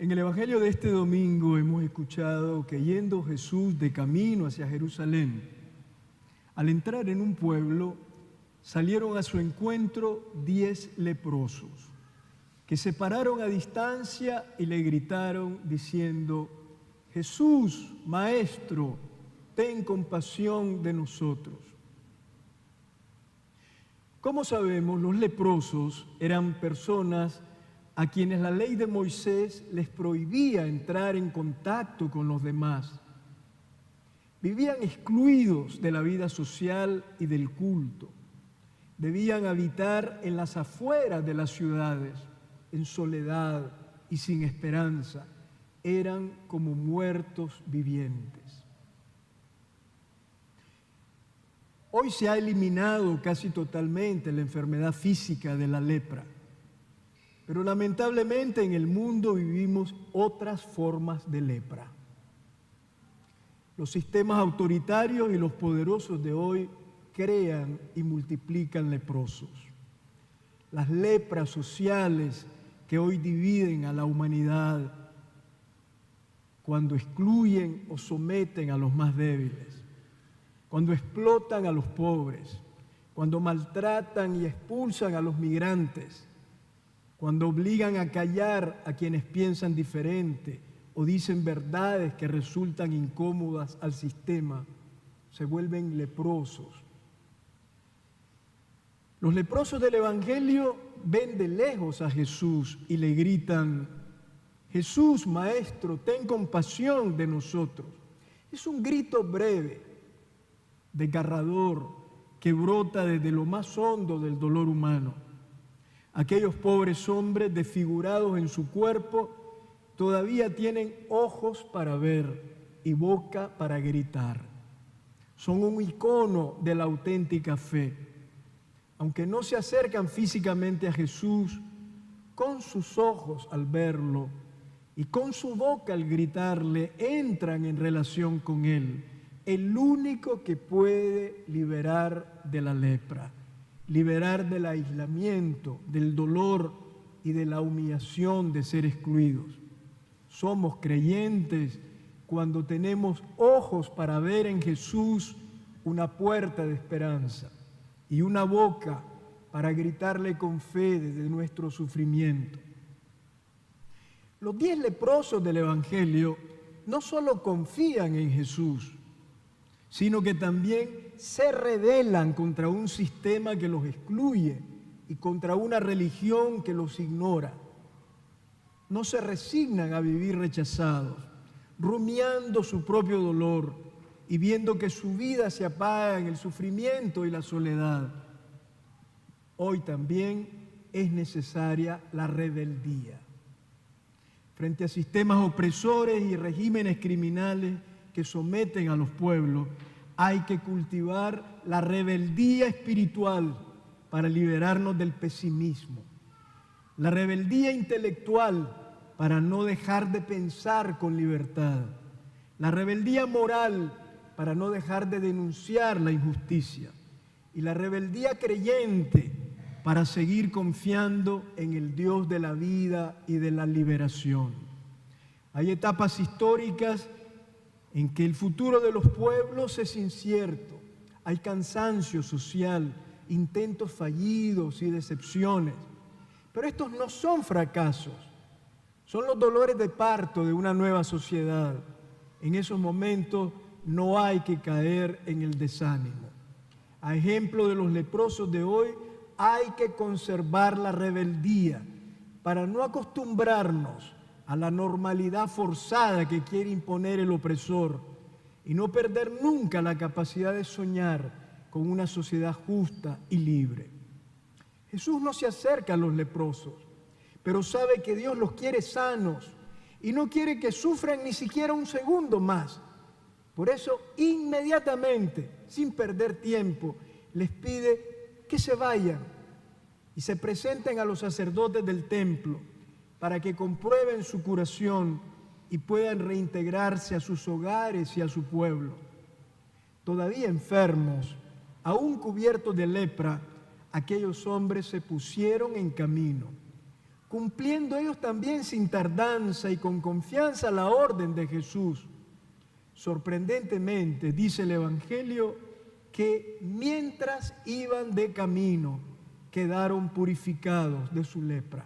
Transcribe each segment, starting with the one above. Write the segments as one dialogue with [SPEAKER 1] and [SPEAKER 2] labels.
[SPEAKER 1] En el Evangelio de este domingo hemos escuchado que yendo Jesús de camino hacia Jerusalén, al entrar en un pueblo, salieron a su encuentro 10 leprosos, que se pararon a distancia y le gritaron diciendo: Jesús, Maestro, ten compasión de nosotros. Como sabemos, los leprosos eran personas a quienes la ley de Moisés les prohibía entrar en contacto con los demás. Vivían excluidos de la vida social y del culto. Debían habitar en las afueras de las ciudades, en soledad y sin esperanza. Eran como muertos vivientes. Hoy se ha eliminado casi totalmente la enfermedad física de la lepra. Pero lamentablemente en el mundo vivimos otras formas de lepra. Los sistemas autoritarios y los poderosos de hoy crean y multiplican leprosos. Las lepras sociales que hoy dividen a la humanidad cuando excluyen o someten a los más débiles, cuando explotan a los pobres, cuando maltratan y expulsan a los migrantes, cuando obligan a callar a quienes piensan diferente o dicen verdades que resultan incómodas al sistema, se vuelven leprosos. Los leprosos del Evangelio ven de lejos a Jesús y le gritan: Jesús, Maestro, ten compasión de nosotros. Es un grito breve, desgarrador, que brota desde lo más hondo del dolor humano. Aquellos pobres hombres desfigurados en su cuerpo todavía tienen ojos para ver y boca para gritar. Son un icono de la auténtica fe. Aunque no se acercan físicamente a Jesús, con sus ojos al verlo y con su boca al gritarle, entran en relación con Él, el único que puede liberar de la lepra, liberar del aislamiento, del dolor y de la humillación de ser excluidos. Somos creyentes cuando tenemos ojos para ver en Jesús una puerta de esperanza y una boca para gritarle con fe desde nuestro sufrimiento. Los 10 leprosos del Evangelio no solo confían en Jesús, sino que también se rebelan contra un sistema que los excluye y contra una religión que los ignora. No se resignan a vivir rechazados, rumiando su propio dolor y viendo que su vida se apaga en el sufrimiento y la soledad. Hoy también es necesaria la rebeldía. Frente a sistemas opresores y regímenes criminales que someten a los pueblos, hay que cultivar la rebeldía espiritual para liberarnos del pesimismo, la rebeldía intelectual para no dejar de pensar con libertad, la rebeldía moral para no dejar de denunciar la injusticia y la rebeldía creyente para seguir confiando en el Dios de la vida y de la liberación. Hay etapas históricas en que el futuro de los pueblos es incierto. Hay cansancio social, intentos fallidos y decepciones. Pero estos no son fracasos, son los dolores de parto de una nueva sociedad. En esos momentos no hay que caer en el desánimo. A ejemplo de los leprosos de hoy, hay que conservar la rebeldía para no acostumbrarnos a la normalidad forzada que quiere imponer el opresor y no perder nunca la capacidad de soñar con una sociedad justa y libre. Jesús no se acerca a los leprosos, pero sabe que Dios los quiere sanos y no quiere que sufran ni siquiera un segundo más. Por eso, inmediatamente, sin perder tiempo, les pide que se vayan y se presenten a los sacerdotes del templo para que comprueben su curación y puedan reintegrarse a sus hogares y a su pueblo. Todavía enfermos, aún cubiertos de lepra, aquellos hombres se pusieron en camino. cumpliendo ellos también sin tardanza y con confianza la orden de Jesús. Sorprendentemente, dice el Evangelio, que mientras iban de camino, quedaron purificados de su lepra.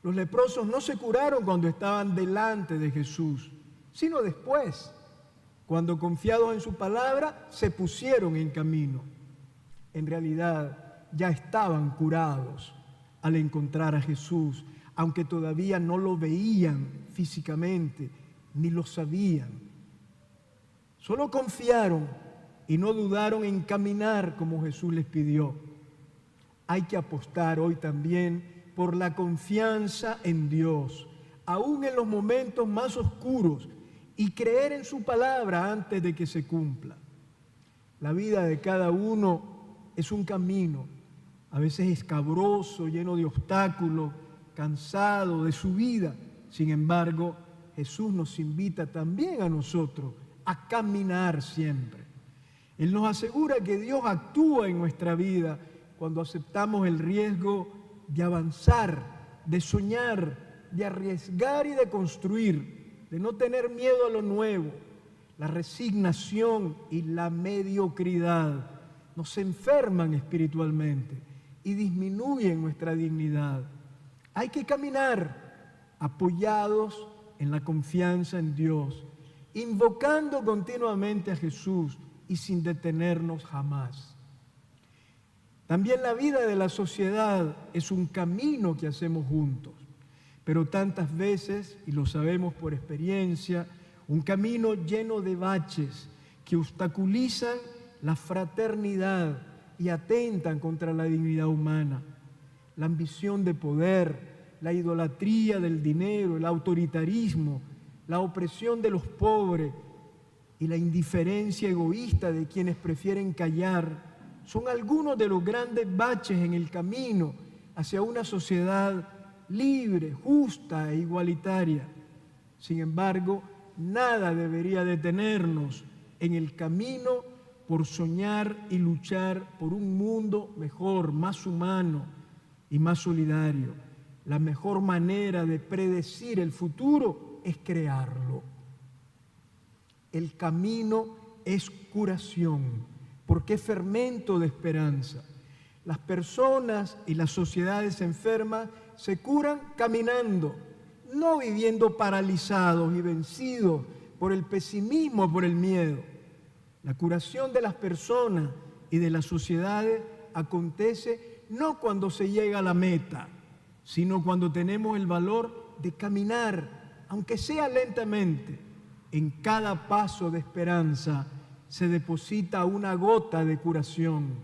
[SPEAKER 1] Los leprosos no se curaron cuando estaban delante de Jesús, sino después, cuando confiados en su palabra, se pusieron en camino. En realidad, ya estaban curados al encontrar a Jesús, aunque todavía no lo veían físicamente, ni lo sabían. Solo confiaron y no dudaron en caminar como Jesús les pidió. Hay que apostar hoy también por la confianza en Dios, aún en los momentos más oscuros, y creer en su palabra antes de que se cumpla. La vida de cada uno es un camino, a veces escabroso, lleno de obstáculos, cansado de su vida. Sin embargo, Jesús nos invita también a nosotros a caminar siempre. Él nos asegura que Dios actúa en nuestra vida cuando aceptamos el riesgo de avanzar, de soñar, de arriesgar y de construir, de no tener miedo a lo nuevo. La resignación y la mediocridad nos enferman espiritualmente y disminuyen nuestra dignidad. Hay que caminar apoyados en la confianza en Dios, invocando continuamente a Jesús y sin detenernos jamás. También la vida de la sociedad es un camino que hacemos juntos, pero tantas veces, y lo sabemos por experiencia, un camino lleno de baches que obstaculizan la fraternidad y atentan contra la dignidad humana. La ambición de poder, la idolatría del dinero, el autoritarismo, la opresión de los pobres y la indiferencia egoísta de quienes prefieren callar son algunos de los grandes baches en el camino hacia una sociedad libre, justa e igualitaria. Sin embargo, nada debería detenernos en el camino por soñar y luchar por un mundo mejor, más humano y más solidario. La mejor manera de predecir el futuro es crearlo. El camino es curación, porque es fermento de esperanza. Las personas y las sociedades enfermas se curan caminando, no viviendo paralizados y vencidos por el pesimismo o por el miedo. La curación de las personas y de las sociedades acontece no cuando se llega a la meta, sino cuando tenemos el valor de caminar, aunque sea lentamente. En cada paso de esperanza se deposita una gota de curación.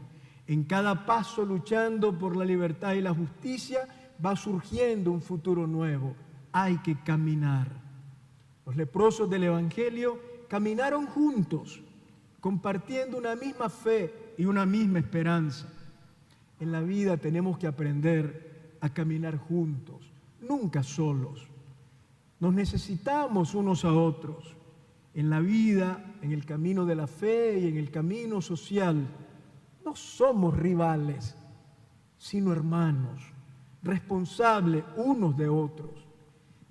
[SPEAKER 1] En cada paso luchando por la libertad y la justicia va surgiendo un futuro nuevo. Hay que caminar. Los leprosos del Evangelio caminaron juntos, compartiendo una misma fe y una misma esperanza. En la vida tenemos que aprender a caminar juntos, nunca solos. Nos necesitamos unos a otros. En la vida, en el camino de la fe y en el camino social, no somos rivales, sino hermanos, responsables unos de otros.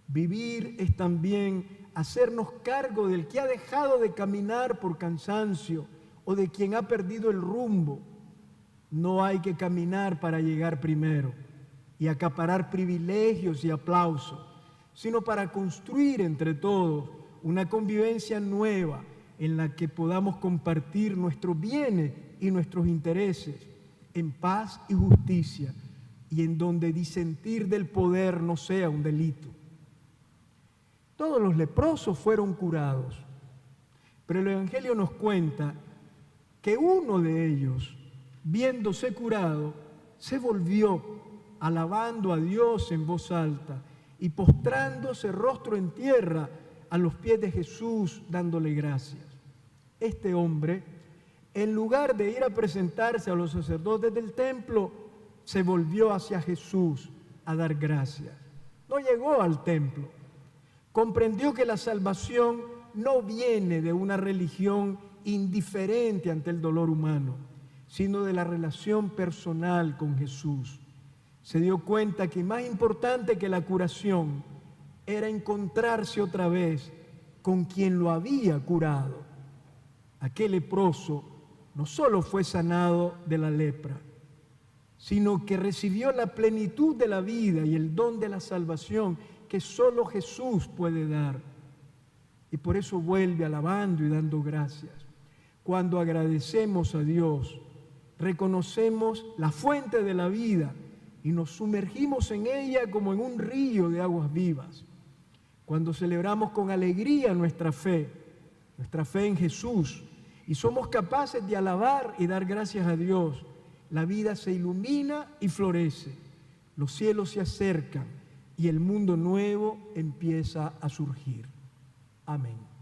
[SPEAKER 1] Vivir es también hacernos cargo del que ha dejado de caminar por cansancio o de quien ha perdido el rumbo. No hay que caminar para llegar primero y acaparar privilegios y aplausos, sino para construir entre todos una convivencia nueva en la que podamos compartir nuestros bienes y nuestros intereses en paz y justicia, y en donde disentir del poder no sea un delito. Todos los leprosos fueron curados, pero el Evangelio nos cuenta que uno de ellos, viéndose curado, se volvió alabando a Dios en voz alta y postrándose rostro en tierra a los pies de Jesús, dándole gracias. Este hombre, en lugar de ir a presentarse a los sacerdotes del templo, se volvió hacia Jesús a dar gracias. No llegó al templo. Comprendió que la salvación no viene de una religión indiferente ante el dolor humano, sino de la relación personal con Jesús. se dio cuenta que más importante que la curación era encontrarse otra vez con quien lo había curado. Aquel leproso no solo fue sanado de la lepra, sino que recibió la plenitud de la vida y el don de la salvación que solo Jesús puede dar. Y por eso vuelve alabando y dando gracias. Cuando agradecemos a Dios, reconocemos la fuente de la vida y nos sumergimos en ella como en un río de aguas vivas. Cuando celebramos con alegría nuestra fe en Jesús, y somos capaces de alabar y dar gracias a Dios, la vida se ilumina y florece, los cielos se acercan y el mundo nuevo empieza a surgir. Amén.